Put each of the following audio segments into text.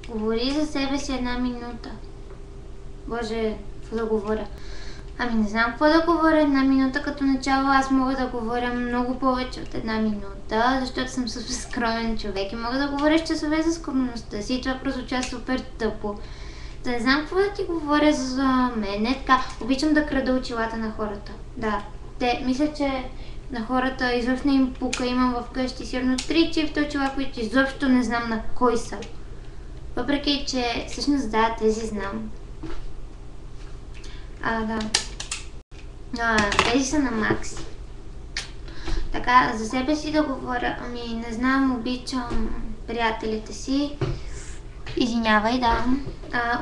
Говори за себе си 1 минута. Боже, какво да говоря? Ами не знам какво да говоря 1 минута като начало. Аз мога да говоря много повече от 1 минута, защото съм супер скромен човек и мога да говоря с часове за скромността си. Това прозвуча супер тъпо. Да не знам какво да ти говоря за мен. Е така, обичам да крада очилата на хората. Да, мисля, че на хората изобщо не им пука. Имам вкъщи сигурно 3 чифта очила, които изобщо не знам на кой са. Въпреки, че всъщност да, тези знам. Да. Тези са на Макси. Така, за себе си да говоря, ами не знам, обичам приятелите си. Извинявай, да.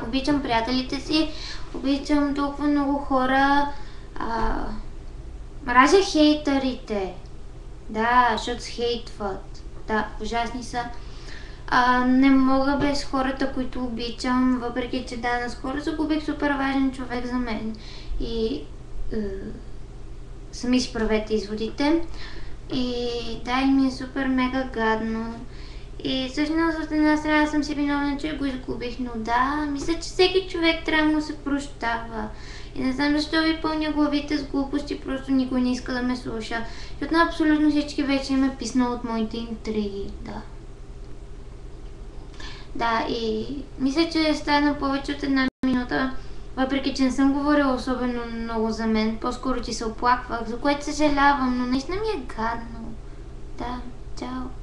Обичам приятелите си, обичам толкова много хора. Мразя хейтърите. Да, защото се хейтват. Да, ужасни са. Не мога без хората, които обичам, въпреки че да, наскоро загубих супер важен човек за мен. И сами си правете изводите. И да, и ми е супер мега гадно. И всъщност от една страна съм си виновна, че го изгубих, но да, мисля, че всеки човек трябва да му се прощава. И не знам защо ви пълня главите с глупости, просто никой не иска да ме слуша. Защото на абсолютно всички вече им е писнал от моите интриги, да. Да, и мисля, че стана повече от 1 минута, въпреки че не съм говорила особено много за мен. По-скоро ти се оплаквах, за което съжалявам, но наистина ми е гадно. Да, чао.